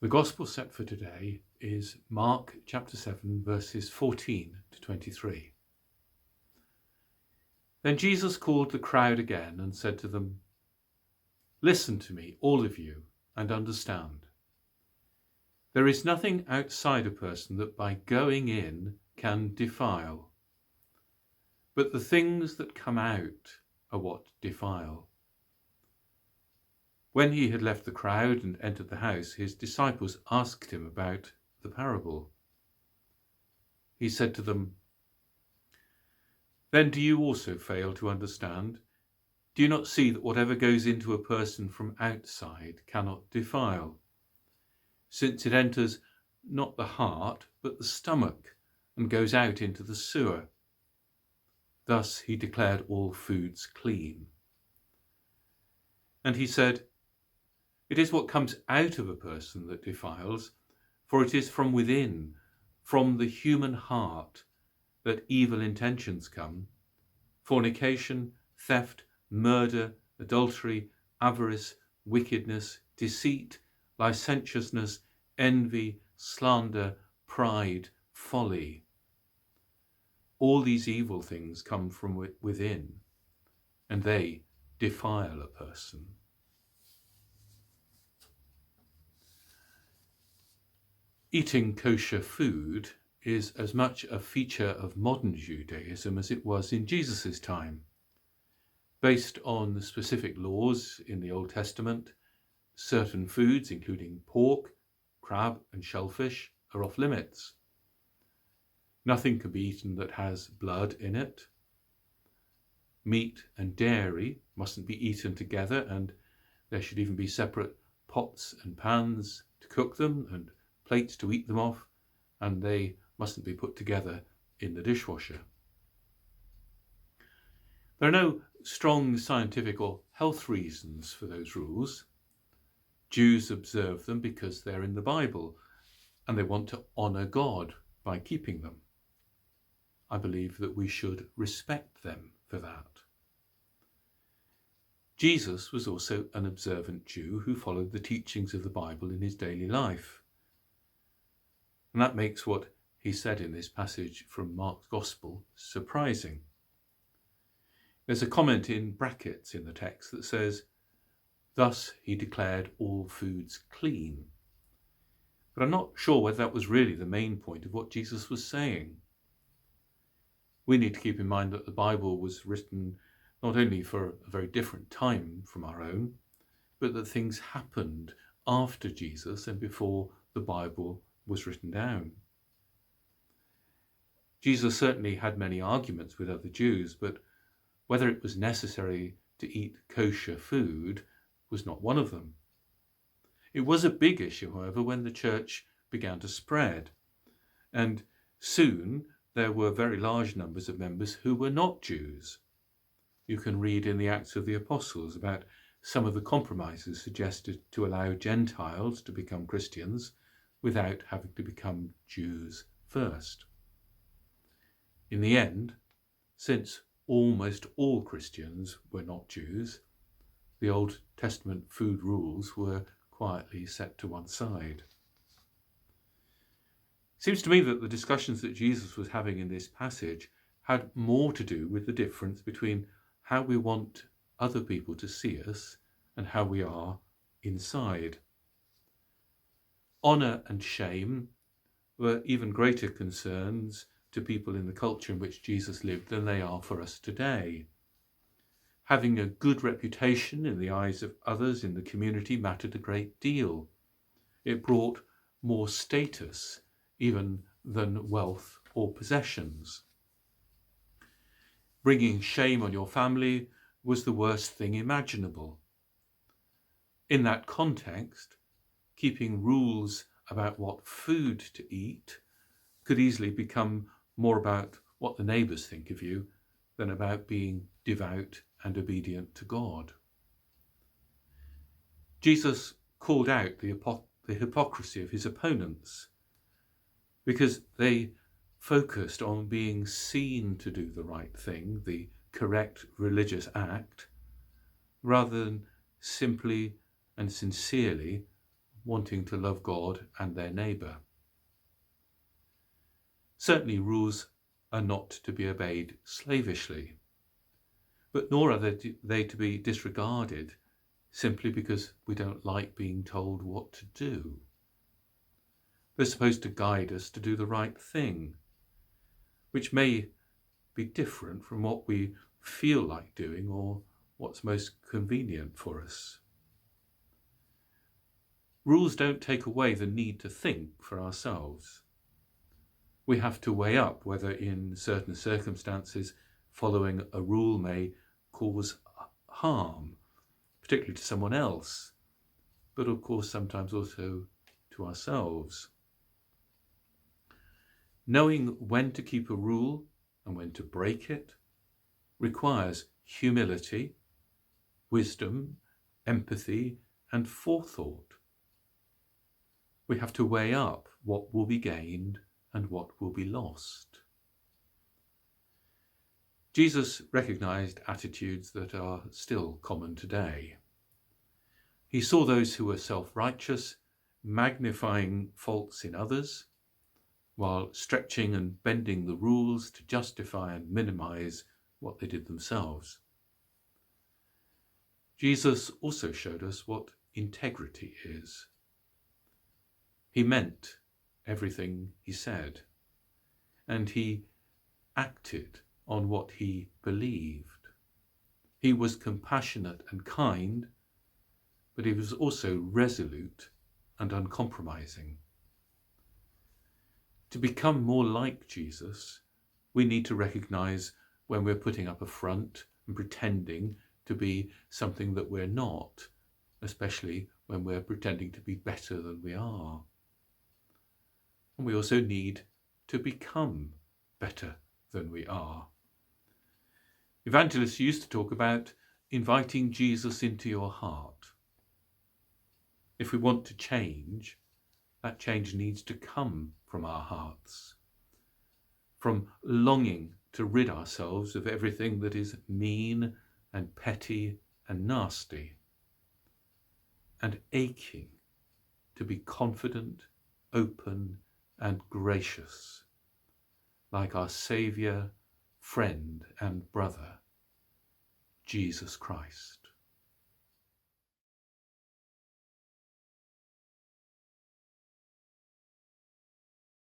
The Gospel set for today is Mark chapter 7, verses 14 to 23. Then Jesus called the crowd again and said to them, "Listen to me, all of you, and understand. There is nothing outside a person that by going in can defile, but the things that come out are what defile." When he had left the crowd and entered the house, his disciples asked him about the parable. He said to them, "Then do you also fail to understand? Do you not see that whatever goes into a person from outside cannot defile, since it enters not the heart but the stomach and goes out into the sewer?" Thus he declared all foods clean. And he said, "It is what comes out of a person that defiles, for it is from within, from the human heart, that evil intentions come: fornication, theft, murder, adultery, avarice, wickedness, deceit, licentiousness, envy, slander, pride, folly. All these evil things come from within, and they defile a person." Eating kosher food is as much a feature of modern Judaism as it was in Jesus' time. Based on the specific laws in the Old Testament, certain foods, including pork, crab, and shellfish, are off limits. Nothing can be eaten that has blood in it. Meat and dairy mustn't be eaten together, and there should even be separate pots and pans to cook them and plates to eat them off, and they mustn't be put together in the dishwasher. There are no strong scientific or health reasons for those rules. Jews observe them because they're in the Bible, and they want to honour God by keeping them. I believe that we should respect them for that. Jesus was also an observant Jew who followed the teachings of the Bible in his daily life. And that makes what he said in this passage from Mark's Gospel surprising. There's a comment in brackets in the text that says, "Thus he declared all foods clean." But I'm not sure whether that was really the main point of what Jesus was saying. We need to keep in mind that the Bible was written not only for a very different time from our own, but that things happened after Jesus and before the Bible was written down. Jesus certainly had many arguments with other Jews, but whether it was necessary to eat kosher food was not one of them. It was a big issue, however, when the church began to spread, and soon there were very large numbers of members who were not Jews. You can read in the Acts of the Apostles about some of the compromises suggested to allow Gentiles to become Christians without having to become Jews first. In the end, since almost all Christians were not Jews, the Old Testament food rules were quietly set to one side. It seems to me that the discussions that Jesus was having in this passage had more to do with the difference between how we want other people to see us and how we are inside. Honour and shame were even greater concerns to people in the culture in which Jesus lived than they are for us today. Having a good reputation in the eyes of others in the community mattered a great deal. It brought more status even than wealth or possessions. Bringing shame on your family was the worst thing imaginable. In that context, keeping rules about what food to eat could easily become more about what the neighbours think of you than about being devout and obedient to God. Jesus called out the hypocrisy of his opponents because they focused on being seen to do the right thing, the correct religious act, rather than simply and sincerely wanting to love God and their neighbour. Certainly rules are not to be obeyed slavishly, but nor are they to be disregarded simply because we don't like being told what to do. They're supposed to guide us to do the right thing, which may be different from what we feel like doing or what's most convenient for us. Rules don't take away the need to think for ourselves. We have to weigh up whether in certain circumstances following a rule may cause harm, particularly to someone else, but of course sometimes also to ourselves. Knowing when to keep a rule and when to break it requires humility, wisdom, empathy, and forethought. We have to weigh up what will be gained and what will be lost. Jesus recognized attitudes that are still common today. He saw those who were self-righteous, magnifying faults in others, while stretching and bending the rules to justify and minimize what they did themselves. Jesus also showed us what integrity is. He meant everything he said, and he acted on what he believed. He was compassionate and kind, but he was also resolute and uncompromising. To become more like Jesus, we need to recognize when we're putting up a front and pretending to be something that we're not, especially when we're pretending to be better than we are. And we also need to become better than we are. Evangelists used to talk about inviting Jesus into your heart. If we want to change, that change needs to come from our hearts, from longing to rid ourselves of everything that is mean and petty and nasty, and aching to be confident, open, and gracious, like our Saviour, friend, and brother, Jesus Christ.